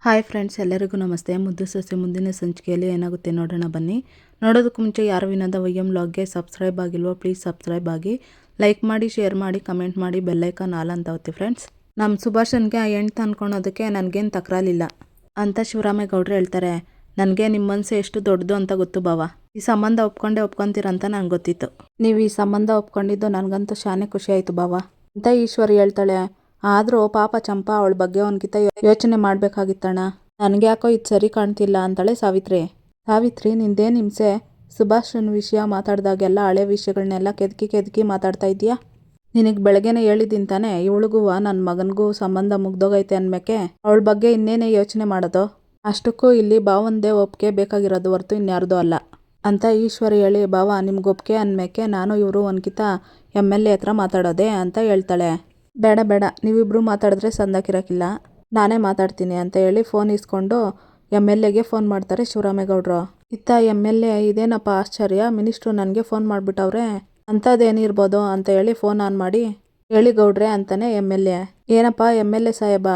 Hi friends, ಎಲ್ಲರಿಗೂ ನಮಸ್ತೆ. ಮುದ್ದು ಸೊಸೆ ಮುಂದಿನ ಸಂಚಿಕೆಯಲ್ಲಿ ಏನಾಗುತ್ತೆ ನೋಡೋಣ ಬನ್ನಿ. ನೋಡೋದಕ್ಕೂ ಮುಂಚೆ ಯಾರು ವಿನೋದ ವೈಎಂ ವ್ಲಾಗ್ಗೆ ಸಬ್ಸ್ಕ್ರೈಬ್ ಆಗಿಲ್ವೋ ಪ್ಲೀಸ್ ಸಬ್ಸ್ಕ್ರೈಬ್ ಆಗಿ, ಲೈಕ್ ಮಾಡಿ, ಶೇರ್ ಮಾಡಿ, ಕಮೆಂಟ್ ಮಾಡಿ, ಬೆಲ್ಲೈಕಾನ್ ಆಲ್ ಅಂತ ಒತ್ತಿ ಫ್ರೆಂಡ್ಸ್. ನಮ್ಮ ಸುಭಾಷನ್ಗೆ ಆ ಹೆಣ್ಣು ತಂದ್ಕೊಳೋದಕ್ಕೆ ನನಗೇನು ತಕರಾಲಿಲ್ಲ ಅಂತ ಶಿವರಾಮೇಗೌಡರು ಹೇಳ್ತಾರೆ. ನನಗೆ ನಿಮ್ಮ ಮನಸ್ಸು ಎಷ್ಟು ದೊಡ್ಡದು ಅಂತ ಗೊತ್ತು ಬಾವ. ಈ ಸಂಬಂಧ ಒಪ್ಕೊಂತೀರಂತ ನನಗೆ ಗೊತ್ತಿತ್ತು. ನೀವು ಈ ಸಂಬಂಧ ಒಪ್ಕೊಂಡಿದ್ದು ನನಗಂತೂ ಶಾನೆ ಖುಷಿ ಆಯಿತು ಬಾವ ಅಂತ ಈಶ್ವರಿ ಹೇಳ್ತಾಳೆ. ಆದರೂ ಪಾಪ ಚಂಪಾ ಅವಳ ಬಗ್ಗೆ ಒಂದ್ಕಿತ ಯೋಚನೆ ಮಾಡಬೇಕಾಗಿತ್ತಣ್ಣ. ನನಗೆ ಯಾಕೋ ಇದು ಸರಿ ಕಾಣ್ತಿಲ್ಲ ಅಂತಾಳೆ ಸಾವಿತ್ರಿ ನಿಂದೇನು ಹಿಂಸೆ? ಸುಭಾಷನ್ ವಿಷಯ ಮಾತಾಡ್ದಾಗೆಲ್ಲ ಹಳೆ ವಿಷಯಗಳನ್ನೆಲ್ಲ ಕೆದಕಿ ಮಾತಾಡ್ತಾ ಇದೀಯಾ? ನಿನಗೆ ಬೆಳಗ್ಗೆನೆ ಹೇಳಿದ್ದೀನಿ ತಾನೆ, ಇವಳಿಗೂ ನನ್ನ ಮಗನಿಗೂ ಸಂಬಂಧ ಮುಗ್ದೋಗೈತೆ ಅನ್ಮೇಕೆ ಅವಳ ಬಗ್ಗೆ ಇನ್ನೇನೇ ಯೋಚನೆ ಮಾಡೋದು. ಅಷ್ಟಕ್ಕೂ ಇಲ್ಲಿ ಭಾವಂದೇ ಒಪ್ಪಿಗೆ ಬೇಕಾಗಿರೋದು ಹೊರತು ಇನ್ಯಾರ್ದೂ ಅಲ್ಲ ಅಂತ ಈಶ್ವರಿ ಹೇಳಿ, ಭಾವ ನಿಮ್ಗೆ ಒಪ್ಪಿಗೆ ಅನ್ಮೇಕೆ ನಾನು ಇವರು ಒಂದ್ಕಿತ MLA ಹತ್ರ ಮಾತಾಡೋದೆ ಅಂತ ಹೇಳ್ತಾಳೆ. ಬೇಡ ನೀವಿಬ್ರು ಮಾತಾಡಿದ್ರೆ ಸಂದಾಕಿರೋಕ್ಕಿಲ್ಲ, ನಾನೇ ಮಾತಾಡ್ತೀನಿ ಅಂತ ಹೇಳಿ ಫೋನ್ ಇಸ್ಕೊಂಡು MLAಗೆ ಫೋನ್ ಮಾಡ್ತಾರೆ ಶಿವರಾಮೇಗೌಡರು. ಇತ್ತ MLA ಇದೇನಪ್ಪ ಆಶ್ಚರ್ಯ, ಮಿನಿಸ್ಟ್ರು ನನಗೆ ಫೋನ್ ಮಾಡಿಬಿಟ್ಟವ್ರೆ, ಅಂಥದ್ದೇನಿರ್ಬೋದು ಅಂತ ಹೇಳಿ ಫೋನ್ ಆನ್ ಮಾಡಿ, ಹೇಳಿ ಗೌಡ್ರೆ ಅಂತಾನೆ MLA. ಏನಪ್ಪ MLA ಸಾಹೇಬ,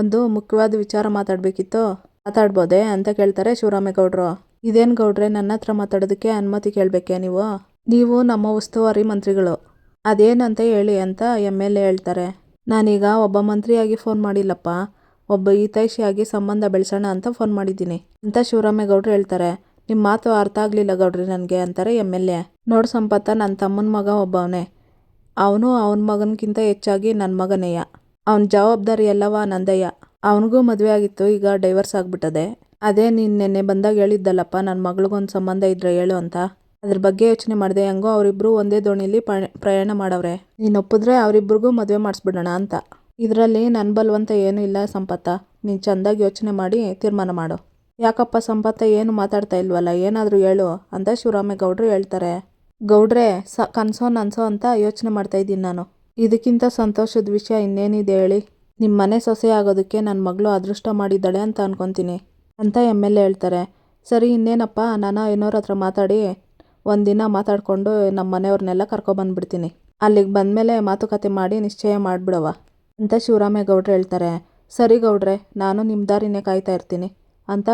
ಒಂದು ಮುಖ್ಯವಾದ ವಿಚಾರ ಮಾತಾಡಬೇಕಿತ್ತು, ಮಾತಾಡ್ಬೋದೆ ಅಂತ ಕೇಳ್ತಾರೆ ಶಿವರಾಮೇಗೌಡರು. ಇದೇನು ಗೌಡ್ರೆ, ನನ್ನ ಹತ್ರ ಮಾತಾಡೋದಕ್ಕೆ ಅನುಮತಿ ಕೇಳಬೇಕೆ ನೀವು ನಮ್ಮ ಉಸ್ತುವಾರಿ ಮಂತ್ರಿಗಳು, ಅದೇನಂತ ಹೇಳಿ ಅಂತ MLA ಹೇಳ್ತಾರೆ. ನಾನೀಗ ಒಬ್ಬ ಮಂತ್ರಿಯಾಗಿ ಫೋನ್ ಮಾಡಿಲ್ಲಪ್ಪ, ಒಬ್ಬ ಹಿತೈಷಿಯಾಗಿ ಸಂಬಂಧ ಬೆಳೆಸೋಣ ಅಂತ ಫೋನ್ ಮಾಡಿದ್ದೀನಿ ಅಂತ ಶಿವರಾಮೇಗೌಡರು ಹೇಳ್ತಾರೆ. ನಿಮ್ಮ ಮಾತು ಅರ್ಥ ಆಗಲಿಲ್ಲ ಗೌಡ್ರಿ ನನಗೆ ಅಂತಾರೆ MLA. ನೋಡು ಸಂಪತ್ತ, ನನ್ನ ತಮ್ಮನ ಮಗ ಒಬ್ಬವನೇ, ಅವನು ಅವನ ಮಗನಕ್ಕಿಂತ ಹೆಚ್ಚಾಗಿ ನನ್ನ ಮಗನೇಯ, ಅವನ ಜವಾಬ್ದಾರಿ ಎಲ್ಲವ ನಂದಯ್ಯ. ಅವನಿಗೂ ಮದುವೆ ಆಗಿತ್ತು, ಈಗ ಡೈವರ್ಸ್ ಆಗಿಬಿಟ್ಟದೆ. ಅದೇ ನೀನು ನೆನ್ನೆ ಬಂದಾಗ ಹೇಳಿದ್ದಲ್ಲಪ್ಪ ನನ್ನ ಮಗಳಿಗೊಂದು ಸಂಬಂಧ ಇದ್ರೆ ಹೇಳು ಅಂತ. ಅದ್ರ ಬಗ್ಗೆ ಯೋಚನೆ ಮಾಡಿದೆ, ಹೆಂಗೋ ಅವರಿಬ್ರು ಒಂದೇ ದೋಣಿಲಿ ಪ್ರಯಾಣ ಮಾಡವ್ರೆ, ನೀನು ಒಪ್ಪಿದ್ರೆ ಅವರಿಬ್ರಿಗೂ ಮದುವೆ ಮಾಡಿಸ್ಬಿಡೋಣ ಅಂತ. ಇದರಲ್ಲಿ ನನ್ನ ಬಲವಂತ ಏನೂ ಇಲ್ಲ ಸಂಪತ್ತ, ನೀನು ಚೆಂದಾಗಿ ಯೋಚನೆ ಮಾಡಿ ತೀರ್ಮಾನ ಮಾಡು. ಯಾಕಪ್ಪ ಸಂಪತ್ತ, ಏನು ಮಾತಾಡ್ತಾ ಇಲ್ವಲ್ಲ, ಏನಾದರೂ ಹೇಳು ಅಂತ ಶಿವರಾಮೇಗೌಡರು ಹೇಳ್ತಾರೆ. ಗೌಡ್ರೆ, ಕನಸೋ ನನ್ಸೋ ಅಂತ ಯೋಚನೆ ಮಾಡ್ತಾ ಇದ್ದೀನಿ ನಾನು. ಇದಕ್ಕಿಂತ ಸಂತೋಷದ ವಿಷಯ ಇನ್ನೇನಿದೆ ಹೇಳಿ? ನಿಮ್ಮ ಮನೆ ಸೊಸೆ ಆಗೋದಕ್ಕೆ ನನ್ನ ಮಗಳು ಅದೃಷ್ಟ ಮಾಡಿದ್ದಾಳೆ ಅಂತ ಅನ್ಕೊತೀನಿ ಅಂತ MLA ಹೇಳ್ತಾರೆ. ಸರಿ ಇನ್ನೇನಪ್ಪ, ನಾನು ಏನೋರ ಹತ್ರ ಮಾತಾಡಿ ಒಂದಿನ ಮಾತಾಡಿಕೊಂಡು ನಮ್ಮ ಮನೆಯವ್ರನ್ನೆಲ್ಲ ಕರ್ಕೊಬಂದ್ಬಿಡ್ತೀನಿ, ಅಲ್ಲಿಗೆ ಬಂದಮೇಲೆ ಮಾತುಕತೆ ಮಾಡಿ ನಿಶ್ಚಯ ಮಾಡಿಬಿಡವ ಅಂತ ಶಿವರಾಮೇಗೌಡರು ಹೇಳ್ತಾರೆ. ಸರಿ ಗೌಡ್ರೆ, ನಾನು ನಿಮ್ಮ ದಾರಿನೇ ಕಾಯ್ತಾ ಇರ್ತೀನಿ ಅಂತ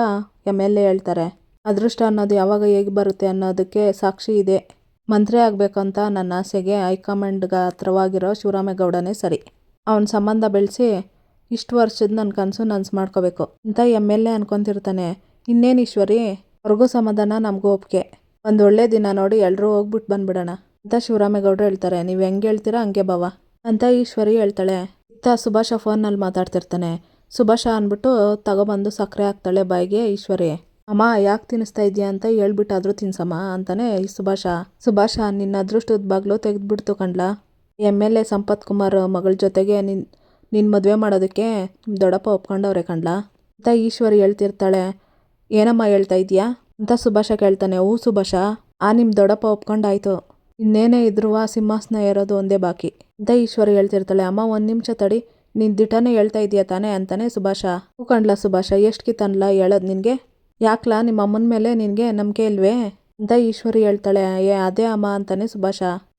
MLA ಹೇಳ್ತಾರೆ. ಅದೃಷ್ಟ ಅನ್ನೋದು ಯಾವಾಗ ಹೇಗೆ ಬರುತ್ತೆ ಅನ್ನೋದಕ್ಕೆ ಸಾಕ್ಷಿ ಇದೆ. ಮಂತ್ರಿ ಆಗಬೇಕಂತ ನನ್ನ ಆಸೆಗೆ ಹೈಕಮಾಂಡ್ಗೆ ಹತ್ರವಾಗಿರೋ ಶಿವರಾಮೇಗೌಡನೇ ಸರಿ. ಅವನ ಸಂಬಂಧ ಬೆಳೆಸಿ ಇಷ್ಟು ವರ್ಷದ ನನ್ನ ಕನಸು ನನಸು ಮಾಡ್ಕೋಬೇಕು ಅಂತ MLA ಅನ್ಕೊತಿರ್ತಾನೆ. ಇನ್ನೇನು ಈಶ್ವರಿ, ಅವ್ರಿಗೂ ಸಮಾಧಾನ, ನಮಗೂ ಒಪ್ಪಿಗೆ, ಒಂದು ಒಳ್ಳೆ ದಿನ ನೋಡಿ ಎಲ್ಲರೂ ಹೋಗ್ಬಿಟ್ಟು ಬಂದ್ಬಿಡೋಣ ಅಂತ ಶಿವರಾಮೇಗೌಡರು ಹೇಳ್ತಾರೆ. ನೀವು ಹೆಂಗೆ ಹೇಳ್ತೀರಾ ಹಂಗೆ ಬಾವ ಅಂತ ಈಶ್ವರಿ ಹೇಳ್ತಾಳೆ. ಇತ್ತ ಸುಭಾಷ ಫೋನ್ನಲ್ಲಿ ಮಾತಾಡ್ತಿರ್ತಾನೆ. ಸುಭಾಷ ಅಂದ್ಬಿಟ್ಟು ತಗೊಬಂದು ಸಕ್ಕರೆ ಹಾಕ್ತಾಳೆ ಬಾಯಿಗೆ ಈಶ್ವರಿ. ಅಮ್ಮ ಯಾಕೆ ತಿನ್ನಿಸ್ತಾ ಇದೆಯಾ ಅಂತ ಹೇಳ್ಬಿಟ್ಟಾದ್ರೂ ತಿನ್ಸಮ್ಮ ಅಂತಾನೆ ಸುಭಾಷ ನಿನ್ನ ಅದೃಷ್ಟದ ಬಾಗ್ಲು ತೆಗೆದ್ಬಿಡ್ತು ಕಣ್ಲಾ. MLA ಸಂಪತ್ ಕುಮಾರ್ ಮಗಳ ಜೊತೆಗೆ ನಿನ್ನ ಮದುವೆ ಮಾಡೋದಕ್ಕೆ ನಿಮ್ಮ ದೊಡ್ಡಪ್ಪ ಒಪ್ಕೊಂಡವ್ರೆ ಕಣ್ಲಾ ಅಂತ ಈಶ್ವರಿ ಹೇಳ್ತಿರ್ತಾಳೆ. ಏನಮ್ಮ ಹೇಳ್ತಾ ಇದೀಯಾ ಅಂತ ಸುಭಾಷ ಕೇಳ್ತಾನೆ. ಹೂ ಸುಭಾಷ, ನಿಮ್ಮ ದೊಡ್ಡಪ್ಪ ಒಪ್ಕೊಂಡಾಯ್ತು, ಇನ್ನೇನೇ ಇದ್ರೂ ಸಿಂಹಾಸನ ಏರೋದು ಒಂದೇ ಬಾಕಿ ಅಂತ ಈಶ್ವರಿ ಹೇಳ್ತಿರ್ತಾಳೆ. ಅಮ್ಮ ಒಂದು ನಿಮಿಷ ತಡಿ, ನೀನು ದಿಟನೇ ಹೇಳ್ತಾ ಇದೀಯ ತಾನೆ ಅಂತಾನೆ ಸುಭಾಷ. ಹೂ ಕಣ್ಲಾ ಸುಭಾಷ, ಎಷ್ಟು ಕಿತ್ತನ್ಲ ಹೇಳೋದು ನಿನಗೆ, ಯಾಕ್ಲಾ ನಿಮ್ಮ ಅಮ್ಮನ ಮೇಲೆ ನಿನಗೆ ನಂಬಿಕೆ ಇಲ್ವೇ ಅಂತ ಈಶ್ವರಿ ಹೇಳ್ತಾಳೆ. ಅದೇ ಅಮ್ಮ ಅಂತಾನೆ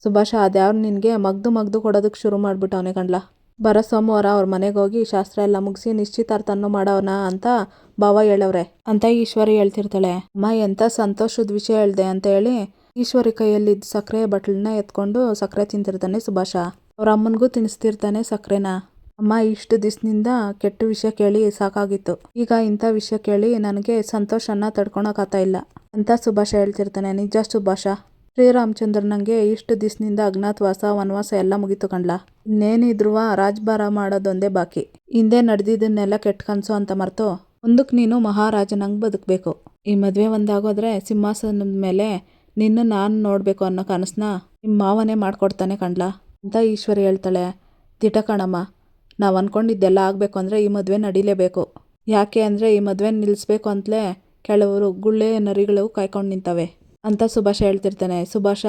ಸುಭಾಷ ಅದ್ಯಾವ್ರು ನಿನಗೆ ಮಗ್ದು ಕೊಡೋದಕ್ಕೆ ಶುರು ಮಾಡ್ಬಿಟ್ಟವನೇ ಕಣ್ಲಾ. ಬರೋ ಸೋಮವಾರ ಅವ್ರ ಮನೆಗೆ ಹೋಗಿ ಶಾಸ್ತ್ರ ಎಲ್ಲ ಮುಗಿಸಿ ನಿಶ್ಚಿತಾರ್ಥನೂ ಮಾಡೋಣ ಅಂತ ಭಾವ ಹೇಳವ್ರೆ ಅಂತ ಈಶ್ವರಿ ಹೇಳ್ತಿರ್ತಾಳೆ. ಅಮ್ಮ ಎಂಥ ಸಂತೋಷದ ವಿಷಯ ಹೇಳ್ದೆ ಅಂತ ಹೇಳಿ ಈಶ್ವರಿ ಕೈಯಲ್ಲಿದ್ದ ಸಕ್ಕರೆ ಬಟ್ಲನ್ನ ಎತ್ಕೊಂಡು ಸಕ್ಕರೆ ತಿಂತಿರ್ತಾನೆ ಸುಭಾಷ. ಅವ್ರ ಅಮ್ಮನಿಗೂ ತಿನ್ನಿಸ್ತಿರ್ತಾನೆ ಸಕ್ಕರೆನ. ಅಮ್ಮ ಇಷ್ಟು ದಿವಸದಿಂದ ಕೆಟ್ಟ ವಿಷಯ ಕೇಳಿ ಸಾಕಾಗಿತ್ತು, ಈಗ ಇಂಥ ವಿಷಯ ಕೇಳಿ ನನಗೆ ಸಂತೋಷನ ತಡ್ಕೊಳಕ್ಕಾಗ್ತಾ ಇಲ್ಲ ಅಂತ ಸುಭಾಷ ಹೇಳ್ತಿರ್ತಾನೆ. ನಿಜ ಸುಭಾಷ, ಶ್ರೀರಾಮಚಂದ್ರನಂಗೆ ಇಷ್ಟು ದಿವಸದಿಂದ ಅಜ್ಞಾತವಾಸ ವನವಾಸ ಎಲ್ಲ ಮುಗೀತು ಕಣ್ಲಾ. ಇನ್ನೇನಿದ್ರೂ ರಾಜ್ಭಾರ ಮಾಡೋದೊಂದೇ ಬಾಕಿ. ಹಿಂದೆ ನಡೆದಿದ್ದನ್ನೆಲ್ಲ ಕೆಟ್ಟ ಕನಸು ಅಂತ ಮರೆತು ಮುಂದಕ್ಕೆ ನೀನು ಮಹಾರಾಜನಂಗೆ ಬದುಕಬೇಕು. ಈ ಮದುವೆ ಒಂದಾಗೋದ್ರೆ ಸಿಂಹಾಸನದ ಮೇಲೆ ನಿನ್ನ ನಾನು ನೋಡಬೇಕು ಅನ್ನೋ ಕನಸನ್ನ ನಿಮ್ಮ ಮಾವನೇ ಮಾಡ್ಕೊಡ್ತಾನೆ ಕಣ್ಲಾ ಅಂತ ಈಶ್ವರಿ ಹೇಳ್ತಾಳೆ. ದಿಟ ಕಣಮ್ಮ, ನಾವು ಅಂದ್ಕೊಂಡಿದ್ದೆಲ್ಲ ಆಗಬೇಕು ಅಂದರೆ ಈ ಮದುವೆ ನಡೀಲೇಬೇಕು. ಯಾಕೆ ಅಂದರೆ ಈ ಮದುವೆ ನಿಲ್ಲಿಸ್ಬೇಕು ಅಂತಲೇ ಕೆಲವರು ಗುಳ್ಳೆ ನರಿಗಳು ಕಾಯ್ಕೊಂಡು ನಿಂತವೆ ಅಂತ ಸುಭಾಷ ಹೇಳ್ತಿರ್ತಾನೆ. ಸುಭಾಷ,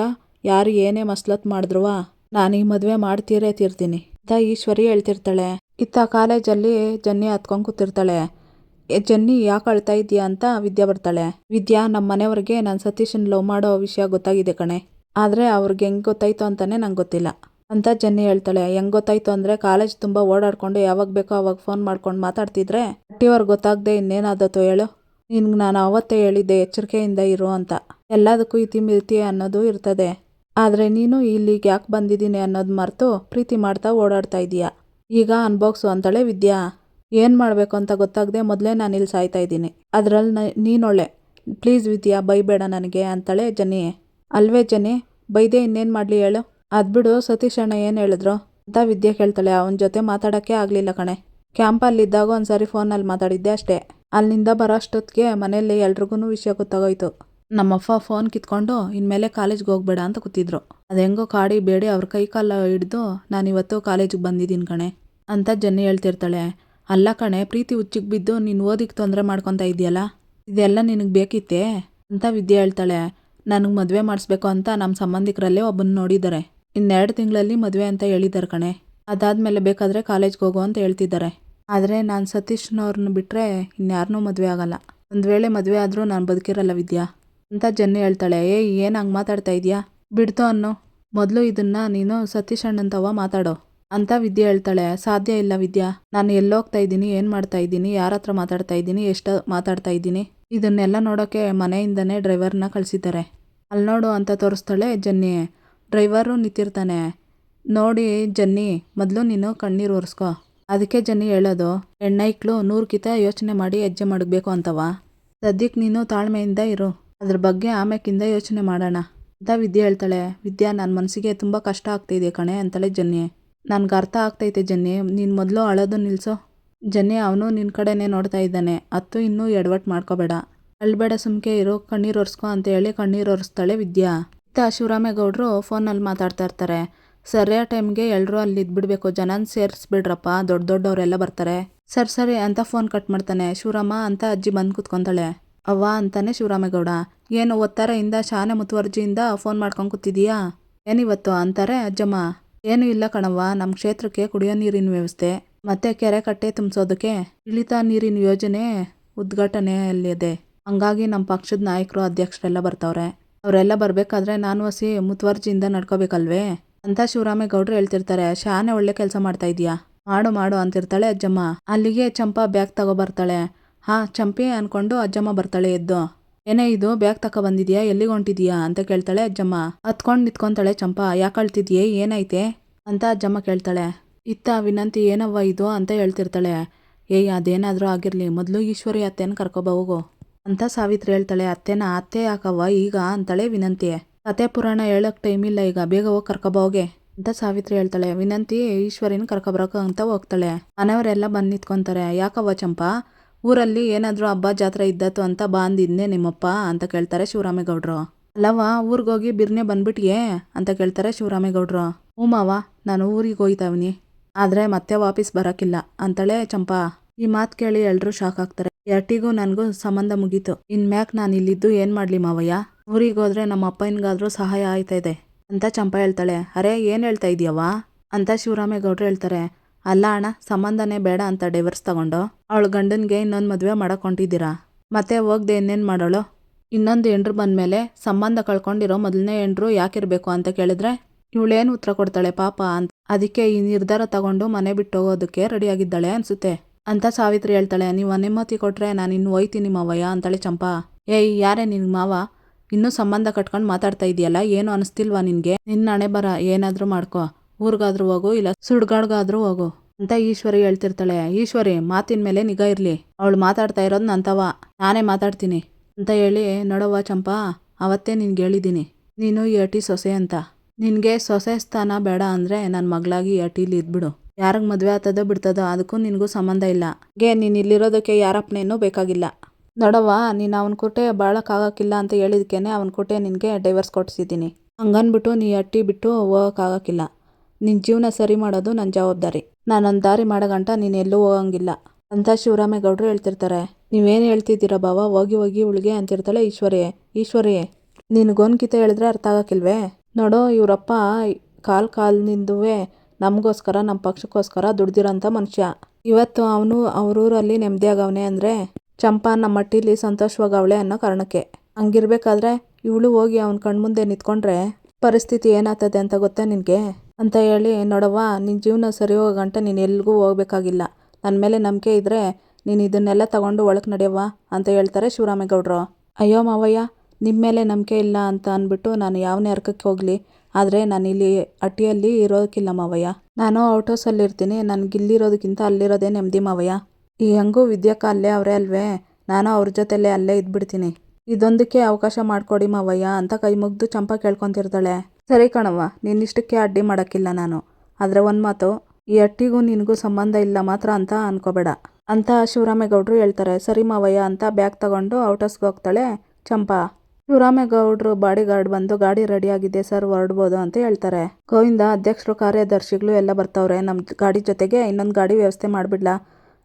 ಯಾರು ಏನೇ ಮಸ್ಲತ್ ಮಾಡಿದ್ರು ನಾನು ಈ ಮದುವೆ ಮಾಡ್ತೀರೇ ತೀರ್ತೀನಿ ಅಂತ ಈಶ್ವರಿ ಹೇಳ್ತಿರ್ತಾಳೆ. ಇತ್ತ ಕಾಲೇಜಲ್ಲಿ ಜನ್ನಿ ಹತ್ಕೊಂಡು ಕೂತಿರ್ತಾಳೆ. ಜನ್ನಿ ಯಾಕೆ ಅಳ್ತಾ ಇದೆಯಾ ಅಂತ ವಿದ್ಯಾ ಬರ್ತಾಳೆ. ವಿದ್ಯಾ, ನಮ್ಮ ಮನೆಯವ್ರಿಗೆ ನಾನು ಸತೀಶನ್ ಲವ್ ಮಾಡೋ ವಿಷಯ ಗೊತ್ತಾಗಿದೆ ಕಣೆ, ಆದರೆ ಅವ್ರಿಗೆ ಹೆಂಗೆ ಗೊತ್ತಾಯ್ತು ಅಂತಾನೆ ನಂಗೆ ಗೊತ್ತಿಲ್ಲ ಅಂತ ಜೆನ್ನಿ ಹೇಳ್ತಾಳೆ. ಹೆಂಗೆ ಗೊತ್ತಾಯ್ತು ಅಂದರೆ ಕಾಲೇಜ್ ತುಂಬ ಓಡಾಡ್ಕೊಂಡು ಯಾವಾಗ ಬೇಕೋ ಅವಾಗ ಫೋನ್ ಮಾಡ್ಕೊಂಡು ಮಾತಾಡ್ತಿದ್ರೆ ಅಟ್ಟಿಯವ್ರಿಗೆ ಗೊತ್ತಾಗದೆ ಇನ್ನೇನಾದತ್ತೋ ಹೇಳು. ನಿನ್ಗೆ ನಾನು ಅವತ್ತೇ ಹೇಳಿದ್ದೆ ಎಚ್ಚರಿಕೆಯಿಂದ ಇರು ಅಂತ. ಎಲ್ಲದಕ್ಕೂ ಇತಿಮಿತಿ ಅನ್ನೋದು ಇರ್ತದೆ. ಆದರೆ ನೀನು ಇಲ್ಲಿಗೆ ಯಾಕೆ ಬಂದಿದ್ದೀನಿ ಅನ್ನೋದು ಮರೆತು ಪ್ರೀತಿ ಮಾಡ್ತಾ ಓಡಾಡ್ತಾ ಇದೀಯ. ಈಗ ಅನ್ಬೋಗ್ಸು ಅಂತಾಳೆ ವಿದ್ಯಾ. ಏನು ಮಾಡಬೇಕು ಅಂತ ಗೊತ್ತಾಗದೆ ಮೊದಲೇ ನಾನು ಇಲ್ಲಿ ಸಾಯ್ತಾ ಇದ್ದೀನಿ. ಅದರಲ್ಲಿ ನೀನೊಳ್ಳೆ. ಪ್ಲೀಸ್ ವಿದ್ಯಾ ಬೈಬೇಡ ನನಗೆ ಅಂತಾಳೆ ಜೆನ್ನಿ. ಅಲ್ವೇ ಜೆನ್ನಿ, ಬೈದೆ ಇನ್ನೇನು ಮಾಡಲಿ ಹೇಳು. ಅದ್ಬಿಡು, ಸತೀಶ್ ಅಣ್ಣ ಏನು ಹೇಳಿದ್ರು ಅಂತ ವಿದ್ಯಾ ಕೇಳ್ತಾಳೆ. ಅವನ ಜೊತೆ ಮಾತಾಡೋಕ್ಕೆ ಆಗಲಿಲ್ಲ ಕಣೆ. ಕ್ಯಾಂಪಲ್ಲಿದ್ದಾಗ ಒಂದ್ಸರಿ ಫೋನಲ್ಲಿ ಮಾತಾಡಿದ್ದೆ ಅಷ್ಟೇ. ಅಲ್ಲಿಂದ ಬರೋ ಅಷ್ಟೊತ್ತಿಗೆ ಮನೆಯಲ್ಲಿ ಎಲ್ರಿಗೂ ವಿಷಯ ಗೊತ್ತಾಗೋಯ್ತು. ನಮ್ಮಪ್ಪ ಫೋನ್ ಕಿತ್ಕೊಂಡು ಇನ್ಮೇಲೆ ಕಾಲೇಜ್ಗೆ ಹೋಗ್ಬೇಡ ಅಂತ ಕೂತಿದ್ರು. ಅದು ಹೆಂಗೋ ಕಾಡಿ ಬೇಡಿ ಅವ್ರ ಕೈ ಕಾಲ ಹಿಡಿದು ನಾನಿವತ್ತು ಕಾಲೇಜಿಗೆ ಬಂದಿದ್ದೀನಿ ಕಣೆ ಅಂತ ಜೆನ್ನಿ ಹೇಳ್ತಿರ್ತಾಳೆ. ಅಲ್ಲ ಕಣೆ, ಪ್ರೀತಿ ಹುಚ್ಚಿಗೆ ಬಿದ್ದು ನೀನು ಓದಿಗೆ ತೊಂದರೆ ಮಾಡ್ಕೊತಾ ಇದೆಯಲ್ಲ, ಇದೆಲ್ಲ ನಿನಗೆ ಬೇಕಿತ್ತೇ ಅಂತ ವಿದ್ಯೆ ಹೇಳ್ತಾಳೆ. ನನಗೆ ಮದುವೆ ಮಾಡಿಸ್ಬೇಕು ಅಂತ ನಮ್ಮ ಸಂಬಂಧಿಕರಲ್ಲೇ ಒಬ್ಬನ ನೋಡಿದ್ದಾರೆ. 2 ತಿಂಗಳಲ್ಲಿ ಮದುವೆ ಅಂತ ಹೇಳಿದ್ದಾರೆ ಕಣೆ. ಅದಾದಮೇಲೆ ಬೇಕಾದರೆ ಕಾಲೇಜ್ಗೆ ಹೋಗು ಅಂತ ಹೇಳ್ತಿದ್ದಾರೆ. ಆದರೆ ನಾನು ಸತೀಶ್ನವ್ರನ್ನ ಬಿಟ್ಟರೆ ಇನ್ಯಾರನ್ನೂ ಮದುವೆ ಆಗಲ್ಲ. ಒಂದು ವೇಳೆ ಮದುವೆ ಆದರೂ ನಾನು ಬದುಕಿರಲ್ಲ ವಿದ್ಯಾ ಅಂತ ಜೆನ್ನಿ ಹೇಳ್ತಾಳೆ. ಏನು ಹಂಗೆ ಮಾತಾಡ್ತಾ ಇದೆಯಾ, ಬಿಡ್ತು ಅನ್ನು. ಮೊದಲು ಇದನ್ನು ನೀನು ಸತೀಶ್ ಅಣ್ಣಂತವ ಮಾತಾಡೋ ಅಂತ ವಿದ್ಯೆ ಹೇಳ್ತಾಳೆ. ಸಾಧ್ಯ ಇಲ್ಲ ವಿದ್ಯಾ, ನಾನು ಎಲ್ಲೋಗ್ತಾ ಇದ್ದೀನಿ, ಏನು ಮಾಡ್ತಾ ಇದ್ದೀನಿ, ಯಾರ ಹತ್ರ ಮಾತಾಡ್ತಾ ಇದ್ದೀನಿ, ಎಷ್ಟು ಮಾತಾಡ್ತಾ ಇದ್ದೀನಿ, ಇದನ್ನೆಲ್ಲ ನೋಡೋಕ್ಕೆ ಮನೆಯಿಂದನೇ ಡ್ರೈವರ್ನ ಕಳಿಸಿದ್ದಾರೆ. ಅಲ್ಲಿ ನೋಡು ಅಂತ ತೋರಿಸ್ತಾಳೆ ಜೆನ್ನಿ. ಡ್ರೈವರು ನಿಂತಿರ್ತಾನೆ. ನೋಡಿ ಜೆನ್ನಿ, ಮೊದಲು ನೀನು ಕಣ್ಣೀರು ಒರೆಸ್ಕೊ. ಅದಕ್ಕೆ ಜೆನ್ನಿ ಹೇಳೋದು, ಹೆಣ್ಣೈಕ್ಳು 100 ಕಿತ ಯೋಚನೆ ಮಾಡಿ ಹೆಜ್ಜೆ ಮಾಡಬೇಕು ಅಂತವ. ಸದ್ಯಕ್ಕೆ ನೀನು ತಾಳ್ಮೆಯಿಂದ ಇರು, ಅದ್ರ ಬಗ್ಗೆ ಆಮೇಕಿಂದ ಯೋಚನೆ ಮಾಡೋಣ ಅಂತ ವಿದ್ಯೆ ಹೇಳ್ತಾಳೆ. ವಿದ್ಯಾ, ನನ್ನ ಮನಸ್ಸಿಗೆ ತುಂಬ ಕಷ್ಟ ಆಗ್ತಾಯಿದೆ ಕಣೆ ಅಂತಾಳೆ ಜೆನ್ನಿ. ನನಗೆ ಅರ್ಥ ಆಗ್ತೈತೆ ಜೆನ್ನಿ, ನೀನು ಮೊದಲು ಅಳೋದು ನಿಲ್ಲಿಸೋ. ಜೆನ್ನಿ, ಅವನು ನಿನ್ನ ಕಡೆನೇ ನೋಡ್ತಾ ಇದ್ದಾನೆ, ಅತ್ತು ಇನ್ನೂ ಎಡವಟ್ಟು ಮಾಡ್ಕೋಬೇಡ, ಅಳ್ಬೇಡ, ಸುಮ್ಕೆ ಇರು, ಕಣ್ಣೀರು ಒರೆಸ್ಕೊ ಅಂತ ಹೇಳಿ ಕಣ್ಣೀರು ಒರೆಸ್ತಾಳೆ ವಿದ್ಯಾ. ಇತ್ತ ಶಿವರಾಮೇಗೌಡರು ಫೋನಲ್ಲಿ ಮಾತಾಡ್ತಾ ಇರ್ತಾರೆ. ಸರಿಯಾದ ಟೈಮ್ಗೆ ಎಲ್ಲರೂ ಅಲ್ಲಿ ಇದ್ಬಿಡ್ಬೇಕು, ಜನನ ಸೇರಿಸ್ಬಿಡ್ರಪ್ಪ, ದೊಡ್ಡವರೆಲ್ಲ ಬರ್ತಾರೆ. ಸರಿ ಅಂತ ಫೋನ್ ಕಟ್ ಮಾಡ್ತಾನೆ. ಶಿವರಾಮ ಅಂತ ಅಜ್ಜಿ ಬಂದು ಕೂತ್ಕೊತಾಳೆ. ಅವ್ವ ಅಂತಾನೆ ಶಿವರಾಮೇಗೌಡ. ಏನು ಒತ್ತಾರೆಯಿಂದ ಶಾನೆ ಮುತುವರ್ಜಿಯಿಂದ ಫೋನ್ ಮಾಡ್ಕೊಂಡು ಕೂತಿದೀಯಾ, ಏನಿವತ್ತು ಅಂತಾರೆ ಅಜ್ಜಮ್ಮ. ಏನೂ ಇಲ್ಲ ಕಣವ್ವ, ನಮ್ಮ ಕ್ಷೇತ್ರಕ್ಕೆ ಕುಡಿಯೋ ನೀರಿನ ವ್ಯವಸ್ಥೆ ಮತ್ತೆ ಕೆರೆ ಕಟ್ಟೆ ತುಂಬಿಸೋದಕ್ಕೆ ಇಳಿತ ನೀರಿನ ಯೋಜನೆ ಉದ್ಘಾಟನೆಯಲ್ಲಿದೆ. ಹಂಗಾಗಿ ನಮ್ಮ ಪಕ್ಷದ ನಾಯಕರು ಅಧ್ಯಕ್ಷರೆಲ್ಲ ಬರ್ತಾವ್ರೆ. ಅವರೆಲ್ಲ ಬರಬೇಕಾದ್ರೆ ನಾನು ಹಸಿ ಮುತುವರ್ಜಿಯಿಂದ ನಡ್ಕೋಬೇಕಲ್ವೇ ಅಂತ ಶಿವರಾಮೇಗೌಡರು ಹೇಳ್ತಿರ್ತಾರೆ. ಶಾನೆ ಒಳ್ಳೆ ಕೆಲಸ ಮಾಡ್ತಾ ಇದೀಯಾ, ಮಾಡು ಅಂತಿರ್ತಾಳೆ ಅಜ್ಜಮ್ಮ. ಅಲ್ಲಿಗೆ ಚಂಪಾ ಬ್ಯಾಗ್ ತಗೊಬರ್ತಾಳೆ. ಚಂಪಿ ಅನ್ಕೊಂಡು ಅಜ್ಜಮ್ಮ ಬರ್ತಾಳೆ ಎದ್ದು. ಏನೇ ಇದು, ಬ್ಯಾಗ್ ತಗೊ ಬಂದಿದ್ಯಾ, ಎಲ್ಲಿಗೆ ಹೊಂಟಿದೀಯಾ ಅಂತ ಕೇಳ್ತಾಳೆ ಅಜ್ಜಮ್ಮ. ಹತ್ಕೊಂಡು ನಿಂತ್ಕೊಂತಾಳೆ ಚಂಪಾ. ಯಾಕೆ ಅಳ್ತಿದ್ಯೇ, ಏನೈತೆ ಅಂತ ಅಜ್ಜಮ್ಮ ಕೇಳ್ತಾಳೆ. ಇತ್ತ ವಿನಂತಿ, ಏನವ್ವ ಇದು ಅಂತ ಹೇಳ್ತಿರ್ತಾಳೆ. ಅದೇನಾದರೂ ಆಗಿರಲಿ, ಮೊದಲು ಈಶ್ವರಿ ಅತ್ತೆನ ಕರ್ಕೊಬ ಹೋಗು ಅಂತ ಸಾವಿತ್ರಿ ಹೇಳ್ತಾಳೆ. ಅತ್ತೆ ಯಾಕವ್ವ ಈಗ ಅಂತಾಳೆ ವಿನಂತಿ. ಕತೆ ಪುರಾಣ ಹೇಳೋಕ್ಕೆ ಟೈಮ್ ಇಲ್ಲ ಈಗ, ಬೇಗ ಹೋಗಿ ಕರ್ಕೊಬ ಹೋಗೆ ಅಂತ ಸಾವಿತ್ರಿ ಹೇಳ್ತಾಳೆ. ವಿನಂತಿ ಈಶ್ವರಿನ ಕರ್ಕೊಬರಕ ಅಂತ ಹೋಗ್ತಾಳೆ. ಮನೆಯವರೆಲ್ಲ ಬಂದು ನಿಂತ್ಕೊಂತಾರೆ. ಯಾಕವ್ವ ಚಂಪಾ, ಊರಲ್ಲಿ ಏನಾದರೂ ಹಬ್ಬ ಜಾತ್ರೆ ಇದ್ದತ್ತು ಅಂತ ಬಾ ಅಂದಿದ್ನೆ ನಿಮ್ಮಪ್ಪ ಅಂತ ಕೇಳ್ತಾರೆ ಶಿವರಾಮೇಗೌಡರು. ಅಲ್ಲವ್ವ, ಊರಿಗೋಗಿ ಬಿರ್ನೆ ಬಂದ್ಬಿಟ್ಟಿಯೇ ಅಂತ ಕೇಳ್ತಾರೆ ಶಿವರಾಮೇಗೌಡರು. ಹ್ಞೂ ಮಾವ, ನಾನು ಊರಿಗೆ ಹೋಯ್ತಾವ್ನಿ, ಆದರೆ ಮತ್ತೆ ವಾಪಸ್ ಬರೋಕ್ಕಿಲ್ಲ ಅಂತಾಳೆ ಚಂಪಾ. ಈ ಮಾತು ಕೇಳಿ ಎಲ್ಲರೂ ಶಾಕ್ ಆಗ್ತಾರೆ. ಎರ್ಟಿಗೂ ನನಗೂ ಸಂಬಂಧ ಮುಗೀತು, ಇನ್ಮ್ಯಾಕ್ ನಾನು ಇಲ್ಲಿದ್ದು ಏನು ಮಾಡಲಿ ಮಾವಯ್ಯ, ಊರಿಗೆ ಹೋದ್ರೆ ನಮ್ಮ ಅಪ್ಪನಿಗಾದ್ರೂ ಸಹಾಯ ಆಯ್ತಾ ಇದೆ ಅಂತ ಚಂಪಾ ಹೇಳ್ತಾಳೆ. ಅರೆ ಏನು ಹೇಳ್ತಾ ಇದೀಯವ್ವ ಅಂತ ಶಿವರಾಮೇಗೌಡರು ಹೇಳ್ತಾರೆ. ಅಲ್ಲ ಅಣ್ಣ, ಸಂಬಂಧನೇ ಬೇಡ ಅಂತ ಡೈವರ್ಸ್ ತಗೊಂಡು ಅವಳ ಗಂಡನಿಗೆ ಇನ್ನೊಂದು ಮದುವೆ ಮಾಡಕೊಂಡಿದ್ದೀರಾ, ಮತ್ತೆ ಹೋಗ್ದೆ ಇನ್ನೇನು ಮಾಡೋಳು. ಇನ್ನೊಂದು ಹೆಂಡ್ರು ಬಂದಮೇಲೆ ಸಂಬಂಧ ಕಳ್ಕೊಂಡಿರೋ ಮೊದಲನೇ ಹೆಂಡ್ರು ಯಾಕಿರಬೇಕು ಅಂತ ಕೇಳಿದ್ರೆ ಇವಳೇನು ಉತ್ತರ ಕೊಡ್ತಾಳೆ ಪಾಪ ಅಂತ. ಅದಕ್ಕೆ ಈ ನಿರ್ಧಾರ ತಗೊಂಡು ಮನೆ ಬಿಟ್ಟು ಹೋಗೋದಕ್ಕೆ ರೆಡಿಯಾಗಿದ್ದಾಳೆ ಅನಿಸುತ್ತೆ ಅಂತ ಸಾವಿತ್ರಿ ಹೇಳ್ತಾಳೆ. ನೀವು ಅನುಮತಿ ಕೊಟ್ರೆ ನಾನು ಇನ್ನು ಹೋಯ್ತೀನಿ ಮಾವಯ್ಯ ಅಂತಾಳೆ ಚಂಪಾ. ಯಾರೇ ನಿನ್ಗೆ ಮಾವ, ಇನ್ನೂ ಸಂಬಂಧ ಕಟ್ಕೊಂಡು ಮಾತಾಡ್ತಾ ಇದೆಯಲ್ಲ, ಏನು ಅನಿಸ್ತಿಲ್ವಾ ನಿನಗೆ? ನಿನ್ನ ಹಣೆ ಬರ, ಏನಾದರೂ ಮಾಡ್ಕೊ, ಊರಿಗಾದ್ರೂ ಹೋಗು ಇಲ್ಲ ಸುಡ್ಗಾಡ್ಗಾದ್ರೂ ಹೋಗು ಅಂತ ಈಶ್ವರಿ ಹೇಳ್ತಿರ್ತಾಳೆ. ಈಶ್ವರಿ, ಮಾತಿನ ಮೇಲೆ ನಿಗಾ ಇರಲಿ, ಅವಳು ಮಾತಾಡ್ತಾ ಇರೋದು ನಂತವ, ನಾನೇ ಮಾತಾಡ್ತೀನಿ ಅಂತ ಹೇಳಿ, ನೋಡವ್ವ ಚಂಪಾ, ಅವತ್ತೇ ನಿನ್ಗೆ ಹೇಳಿದ್ದೀನಿ ನೀನು ಏಟಿ ಸೊಸೆ ಅಂತ. ನಿನಗೆ ಸೊಸೆ ಸ್ಥಾನ ಬೇಡ ಅಂದರೆ ನನ್ನ ಮಗಳಾಗಿ ಏಟಿಲಿ ಇದ್ಬಿಡು. ಯಾರಿಗೆ ಮದುವೆ ಆಗ್ತದೋ ಬಿಡ್ತದೋ ಅದಕ್ಕೂ ನಿನಗೂ ಸಂಬಂಧ ಇಲ್ಲ. ನೀನು ಇಲ್ಲಿರೋದಕ್ಕೆ ಯಾರಪ್ಪನೇನೂ ಬೇಕಾಗಿಲ್ಲ. ನೋಡವ್ವ, ನೀನು ಅವನ ಕುಟೆ ಬಾಳಕ್ಕಾಗಕ್ಕಿಲ್ಲ ಅಂತ ಹೇಳಿದ್ಕೇನೆ ಅವನ ಕುಟೆ ನಿನಗೆ ಡೈವರ್ಸ್ ಕೊಡಿಸಿದ್ದೀನಿ. ಹಂಗನ್ಬಿಟ್ಟು ನೀ ಅಟ್ಟಿ ಬಿಟ್ಟು ಹೋಗೋಕ್ಕಾಗಕ್ಕಿಲ್ಲ. ನಿನ್ನ ಜೀವನ ಸರಿ ಮಾಡೋದು ನನ್ನ ಜವಾಬ್ದಾರಿ. ನಾನೊಂದು ದಾರಿ ಮಾಡೋ ಗಂಟ ನೀನು ಎಲ್ಲೂ ಹೋಗಂಗಿಲ್ಲ ಅಂತ ಶಿವರಾಮೇಗೌಡರು ಹೇಳ್ತಿರ್ತಾರೆ. ನೀವೇನು ಹೇಳ್ತಿದ್ದೀರಾ ಬಾವ, ಹೋಗಿ ಉಳಿಗೆ ಅಂತಿರ್ತಾಳೆ ಈಶ್ವರಿ, ನಿನಗೊಂದ್ಕಿತ ಹೇಳಿದ್ರೆ ಅರ್ಥ ಆಗಕ್ಕಿಲ್ವೇ? ನೋಡು, ಇವರಪ್ಪ ಕಾಲ್ನಿಂದುವೆ ನಮಗೋಸ್ಕರ ನಮ್ಮ ಪಕ್ಷಕ್ಕೋಸ್ಕರ ದುಡ್ದಿರೋಂಥ ಮನುಷ್ಯ. ಇವತ್ತು ಅವನು ಅವ್ರೂರಲ್ಲಿ ನೆಮ್ಮದಿಯಾಗವನೆ ಅಂದರೆ ಚಂಪಾ ನಮ್ಮ ಮಟ್ಟಿಲಿ ಸಂತೋಷವಾಗವಳೆ ಅನ್ನೋ ಕಾರಣಕ್ಕೆ. ಹಂಗಿರ್ಬೇಕಾದ್ರೆ ಇವಳು ಹೋಗಿ ಅವನ ಕಣ್ಮುಂದೆ ನಿಂತ್ಕೊಂಡ್ರೆ ಪರಿಸ್ಥಿತಿ ಏನಾಗ್ತದೆ ಅಂತ ಗೊತ್ತಾ ನಿನಗೆ? ಅಂತ ಹೇಳಿ, ನೋಡವ್ವ ನಿನ್ನ ಜೀವನ ಸರಿ ಹೋಗೋ ಗಂಟ ನೀನು ಎಲ್ಲಿಗೂ ಹೋಗ್ಬೇಕಾಗಿಲ್ಲ, ನನ್ನ ಮೇಲೆ ನಂಬಿಕೆ ಇದ್ದರೆ ನೀನು ಇದನ್ನೆಲ್ಲ ತಗೊಂಡು ಒಳಗೆ ನಡೆಯವ್ವ ಅಂತ ಹೇಳ್ತಾರೆ ಶಿವರಾಮೇಗೌಡರು. ಅಯ್ಯೋ ಮಾವಯ್ಯ, ನಿಮ್ಮ ಮೇಲೆ ನಂಬಿಕೆ ಇಲ್ಲ ಅಂತ ಅಂದ್ಬಿಟ್ಟು ನಾನು ಯಾವನೇ ಅರ್ಕಕ್ಕೆ ಹೋಗಲಿ, ಆದರೆ ನಾನು ಇಲ್ಲಿ ಹಟ್ಟಿಯಲ್ಲಿ ಇರೋಕ್ಕಿಲ್ಲ ಮಾವಯ್ಯ. ನಾನು ಔಟ್ ಹೌಸಲ್ಲಿ ಇರ್ತೀನಿ, ನನಗೆ ಇಲ್ಲಿರೋದಕ್ಕಿಂತ ಅಲ್ಲಿರೋದೇ ನೆಮ್ಮದಿ ಮಾವಯ್ಯ. ಈ ಹೆಂಗೂ ವಿದ್ಯಕ್ಕ ಅಲ್ಲೇ ಅವರೇ ಅಲ್ವೇ, ನಾನು ಅವ್ರ ಜೊತೆಲೇ ಅಲ್ಲೇ ಇದ್ಬಿಡ್ತೀನಿ, ಇದೊಂದಕ್ಕೆ ಅವಕಾಶ ಮಾಡಿಕೊಡಿ ಮಾವಯ್ಯ ಅಂತ ಕೈ ಮುಗಿದು ಚಂಪಾ ಕೇಳ್ಕೊತಿರ್ತಾಳೆ. ಸರಿ ಕಣವ್ವ, ನಿನ್ನಿಷ್ಟಕ್ಕೆ ಅಡ್ಡಿ ಮಾಡೋಕ್ಕಿಲ್ಲ ನಾನು, ಆದರೆ ಒಂದು ಮಾತು, ಈ ಹಟ್ಟಿಗೂ ನಿನಗೂ ಸಂಬಂಧ ಇಲ್ಲ ಮಾತ್ರ ಅಂತ ಅನ್ಕೋಬೇಡ ಅಂತ ಶಿವರಾಮೇಗೌಡರು ಹೇಳ್ತಾರೆ. ಸರಿ ಮಾವಯ್ಯ ಅಂತ ಬ್ಯಾಗ್ ತಗೊಂಡು ಔಟ್ ಹೌಸ್ಗೆ ಹೋಗ್ತಾಳೆ ಚಂಪಾ. ಶಿವರಾಮೇಗೌಡರು ಬಾಡಿ ಗಾರ್ಡ್ ಬಂದು ಗಾಡಿ ರೆಡಿ ಆಗಿದೆ ಸರ್, ಹೊರಡ್ಬೋದು ಅಂತ ಹೇಳ್ತಾರೆ. ಗೋವಿಂದ, ಅಧ್ಯಕ್ಷರು ಕಾರ್ಯದರ್ಶಿಗಳು ಎಲ್ಲ ಬರ್ತವ್ರೆ, ನಮ್ಮ ಗಾಡಿ ಜೊತೆಗೆ ಇನ್ನೊಂದು ಗಾಡಿ ವ್ಯವಸ್ಥೆ ಮಾಡಿಬಿಡ್ಲಾ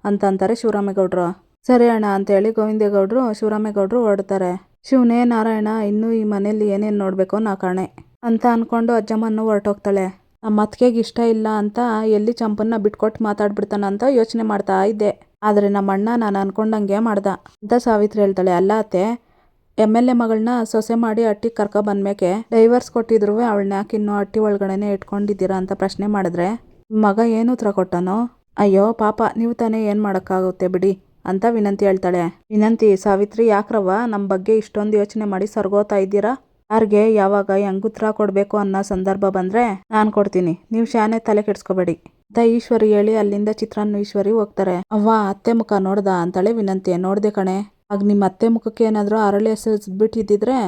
ಅಂತ ಅಂತಾರೆ ಶಿವರಾಮೇಗೌಡರು. ಸರಿ ಅಣ್ಣ ಅಂತೇಳಿ ಗೋವಿಂದೇಗೌಡರು ಶಿವರಾಮೇಗೌಡರು ಹೊರಡ್ತಾರೆ. ಶಿವನೇ ನಾರಾಯಣ, ಇನ್ನೂ ಈ ಮನೇಲಿ ಏನೇನು ನೋಡಬೇಕೋ ನಾ ಕಾಣೆ ಅಂತ ಅಂದ್ಕೊಂಡು ಅಜ್ಜಮ್ಮನ್ನು ಹೊರಟೋಗ್ತಾಳೆ. ನಮ್ಮ ಅತ್ತಿಗೆಗೆ ಇಷ್ಟ ಇಲ್ಲ ಅಂತ ಎಲ್ಲಿ ಚಂಪನ್ನ ಬಿಟ್ಕೊಟ್ಟು ಮಾತಾಡ್ಬಿಡ್ತಾನ ಅಂತ ಯೋಚನೆ ಮಾಡ್ತಾ ಇದ್ದೆ, ಆದರೆ ನಮ್ಮ ಅಣ್ಣ ನಾನು ಅನ್ಕೊಂಡಂಗೆ ಮಾಡ್ದ ಅಂತ ಸಾವಿತ್ರಿ ಹೇಳ್ತಾಳೆ. ಅಲ್ಲ ಅತ್ತೆ, MLA ಮಗಳನ್ನ ಸೊಸೆ ಮಾಡಿ ಹಟ್ಟಿಗೆ ಕರ್ಕೊ ಬಂದ್ಮೇಕೆ ಡೈವರ್ಸ್ ಕೊಟ್ಟಿದ್ರು ಅವಳನ್ನ ಯಾಕೆ ಇನ್ನೂ ಹಟ್ಟಿ ಒಳಗಡೆನೆ ಇಟ್ಕೊಂಡಿದ್ದೀರಾ ಅಂತ ಪ್ರಶ್ನೆ ಮಾಡಿದ್ರೆ ಮಗ ಏನು ಉತ್ತರ ಕೊಟ್ಟನೋ? ಅಯ್ಯೋ ಪಾಪ, ನೀವು ತಾನೇ ಏನು ಮಾಡೋಕ್ಕಾಗುತ್ತೆ ಬಿಡಿ ಅಂತ ವಿನಂತಿ ಹೇಳ್ತಾಳೆ. ವಿನಂತಿ, ಸಾವಿತ್ರಿ ಯಾಕ್ರವ್ವ ನಮ್ಮ ಬಗ್ಗೆ ಇಷ್ಟೊಂದು ಯೋಚನೆ ಮಾಡಿ ಸರ್ಗೋತಾ ಇದ್ದೀರಾ? ಯಾರಿಗೆ ಯಾವಾಗ ಹೆಂಗ್ ಉತ್ತರ ಕೊಡಬೇಕು ಅನ್ನೋ ಸಂದರ್ಭ ಬಂದರೆ ನಾನು ಕೊಡ್ತೀನಿ, ನೀವು ಶಾನೆ ತಲೆ ಕೆಡಿಸ್ಕೋಬೇಡಿ ಅಂತ ಈಶ್ವರಿ ಹೇಳಿ ಅಲ್ಲಿಂದ ಚಿತ್ರಾನ್ನ ಈಶ್ವರಿ ಹೋಗ್ತಾರೆ. ಅವ್ವ ಅತ್ತೆ ಮುಖ ನೋಡ್ದ ಅಂತಾಳೆ ವಿನಂತಿ. ನೋಡ್ದೆ ಕಣೆ, ಆಗ ನಿಮ್ಮ ಅತ್ತೆ ಮುಖಕ್ಕೆ ಏನಾದರೂ ಅರಳಿ ಬಿಟ್ಟಿದ್ದಿದ್ರೆ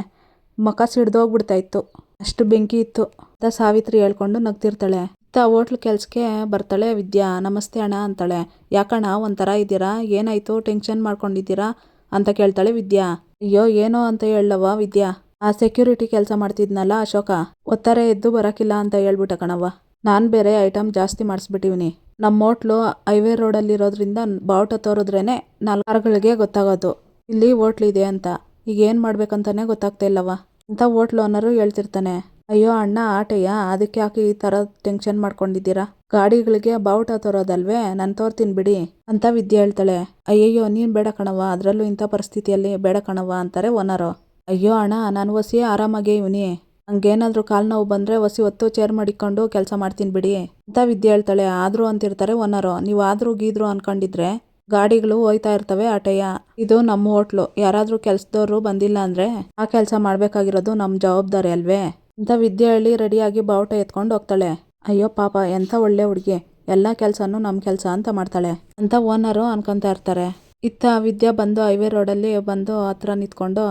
ಮುಖ ಸಿಡ್ದೋಗ್ಬಿಡ್ತಾ ಇತ್ತು, ಅಷ್ಟು ಬೆಂಕಿ ಇತ್ತು ಅಂತ ಸಾವಿತ್ರಿ ಹೇಳ್ಕೊಂಡು ನಗ್ತಿರ್ತಾಳೆ. ಇತ್ತ ಹೋಟ್ಲು ಕೆಲ್ಸಕ್ಕೆ ಬರ್ತಾಳೆ ವಿದ್ಯಾ. ನಮಸ್ತೆ ಅಣ್ಣ ಅಂತಾಳೆ. ಯಾಕಣ್ಣ ಒಂಥರ ಇದ್ದೀರಾ, ಏನಾಯ್ತು, ಟೆನ್ಷನ್ ಮಾಡ್ಕೊಂಡಿದ್ದೀರಾ ಅಂತ ಕೇಳ್ತಾಳೆ ವಿದ್ಯಾ. ಅಯ್ಯೋ ಏನೋ ಅಂತ ಹೇಳವ್ವ ವಿದ್ಯಾ, ಆ ಸೆಕ್ಯೂರಿಟಿ ಕೆಲಸ ಮಾಡ್ತಿದ್ನಲ್ಲ ಅಶೋಕ, ಒತ್ತಾರೆ ಎದ್ದು ಬರೋಕ್ಕಿಲ್ಲ ಅಂತ ಹೇಳ್ಬಿಟ್ಟ ಕಣವ್ವ. ನಾನು ಬೇರೆ ಐಟಮ್ ಜಾಸ್ತಿ ಮಾಡಿಸ್ಬಿಟ್ಟಿವ್ನಿ. ನಮ್ಮ ಹೋಟ್ಲು ಹೈವೇ ರೋಡಲ್ಲಿರೋದ್ರಿಂದ ಬಾವುಟ ತೋರಿದ್ರೇನೆ 4 ಕಾರುಗಳಿಗೆ ಗೊತ್ತಾಗೋದು ಇಲ್ಲಿ ಹೋಟ್ಲಿದೆ ಅಂತ. ಈಗ ಏನು ಮಾಡ್ಬೇಕಂತಾನೆ ಗೊತ್ತಾಗ್ತಾ ಇಲ್ಲವ ಅಂತ ಹೋಟ್ಲು ಓನರು ಹೇಳ್ತಿರ್ತಾನೆ. ಅಯ್ಯೋ ಅಣ್ಣ ಆಟೆಯ, ಅದಕ್ಕೆ ಯಾಕೆ ಈ ಥರ ಟೆನ್ಷನ್ ಮಾಡ್ಕೊಂಡಿದ್ದೀರಾ, ಗಾಡಿಗಳಿಗೆ ಬಾವುಟ ತೋರೋದಲ್ವೇ, ನಾನು ತೋರ್ತೀನಿ ಬಿಡಿ ಅಂತ ವಿದ್ಯೆ ಹೇಳ್ತಾಳೆ. ಅಯ್ಯಯ್ಯೋ ನೀನು ಬೇಡ ಕಣವ್ವ, ಅದರಲ್ಲೂ ಇಂಥ ಪರಿಸ್ಥಿತಿಯಲ್ಲಿ ಬೇಡ ಕಣವ್ವ ಅಂತಾರೆ ಓನರು. ಅಯ್ಯೋ ಅಣ್ಣ, ನಾನು ಒಸಿ ಆರಾಮಾಗೇ ಇವನಿ, ಹಂಗೇನಾದರೂ ಕಾಲು ನೋವು ಬಂದರೆ ಒಸಿ ಹೊತ್ತು ಚೇರ್ ಮಾಡಿಕೊಂಡು ಕೆಲಸ ಮಾಡ್ತೀನಿ ಬಿಡಿ ಅಂತ ವಿದ್ಯೆ ಹೇಳ್ತಾಳೆ. ಆದರೂ ಅಂತಿರ್ತಾರೆ ಓನರು. ನೀವು ಆದರೂ ಗೀದ್ರು ಅನ್ಕೊಂಡಿದ್ರೆ ಗಾಡಿಗಳು ಹೋಯ್ತಾ ಇರ್ತವೆ ಆಟಯ್ಯ, ಇದು ನಮ್ಮ ಹೋಟ್ಲು, ಯಾರಾದರೂ ಕೆಲಸದವ್ರು ಬಂದಿಲ್ಲ ಅಂದರೆ ಆ ಕೆಲಸ ಮಾಡಬೇಕಾಗಿರೋದು ನಮ್ಮ ಜವಾಬ್ದಾರಿ ಅಲ್ವೇ ಅಂತ ವಿದ್ಯೆ ಹೇಳಿ ರೆಡಿಯಾಗಿ ಬಾವುಟ ಎತ್ಕೊಂಡು ಹೋಗ್ತಾಳೆ. ಅಯ್ಯೋ ಪಾಪ, ಎಂಥ ಒಳ್ಳೆ ಹುಡುಗಿ, ಎಲ್ಲ ಕೆಲಸನೂ ನಮ್ಮ ಕೆಲಸ ಅಂತ ಮಾಡ್ತಾಳೆ ಅಂತ ಓನರು ಅನ್ಕೊತಾ ಇರ್ತಾರೆ. ಇತ್ತ ವಿದ್ಯಾ ಬಂದು ಹೈವೇ ರೋಡಲ್ಲಿ ಬಂದು ಹತ್ರ ನಿಂತ್ಕೊಂಡು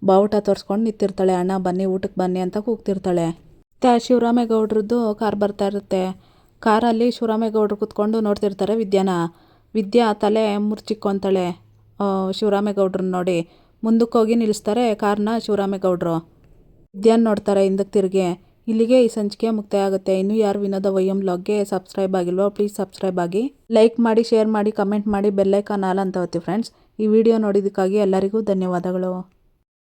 ಬಾವುಟ ತೋರಿಸ್ಕೊಂಡು ನಿಂತಿರ್ತಾಳೆ. ಅಣ್ಣ ಬನ್ನಿ, ಊಟಕ್ಕೆ ಬನ್ನಿ ಅಂತ ಕೂಗ್ತಿರ್ತಾಳೆ. ಮತ್ತು ಶಿವರಾಮೇಗೌಡ್ರದ್ದು ಕಾರ್ ಬರ್ತಾ ಇರುತ್ತೆ. ಕಾರಲ್ಲಿ ಶಿವರಾಮೇಗೌಡರು ಕೂತ್ಕೊಂಡು ನೋಡ್ತಿರ್ತಾರೆ ವಿದ್ಯಾನ. ವಿದ್ಯಾ ತಲೆ ಮುರ್ಚಿಕ್ಕೊಂತಾಳೆ ಶಿವರಾಮೇಗೌಡ್ರನ್ನ ನೋಡಿ. ಮುಂದಕ್ಕೆ ಹೋಗಿ ನಿಲ್ಲಿಸ್ತಾರೆ ಕಾರ್ನ ಶಿವರಾಮೇಗೌಡರು. ವಿದ್ಯಾನ ನೋಡ್ತಾರೆ ಹಿಂದಕ್ಕೆ ತಿರುಗಿ. ಇಲ್ಲಿಗೆ ಈ ಸಂಚಿಕೆ ಮುಕ್ತಾಯ ಆಗುತ್ತೆ. ಇನ್ನೂ ಯಾರು ವಿನೋದ ವೈಎಂ ವ್ಲಾಗ್ಗೆ ಸಬ್ಸ್ಕ್ರೈಬ್ ಆಗಿಲ್ವೋ ಪ್ಲೀಸ್ ಸಬ್ಸ್ಕ್ರೈಬ್ ಆಗಿ, ಲೈಕ್ ಮಾಡಿ, ಶೇರ್ ಮಾಡಿ, ಕಮೆಂಟ್ ಮಾಡಿ, ಬೆಲ್ಲೈಕಾನ್ ಆಲ್ ಅಂತ ಒತ್ತಿ ಫ್ರೆಂಡ್ಸ್. ಈ ವಿಡಿಯೋ ನೋಡಿದ್ದಕ್ಕಾಗಿ ಎಲ್ಲರಿಗೂ ಧನ್ಯವಾದಗಳು.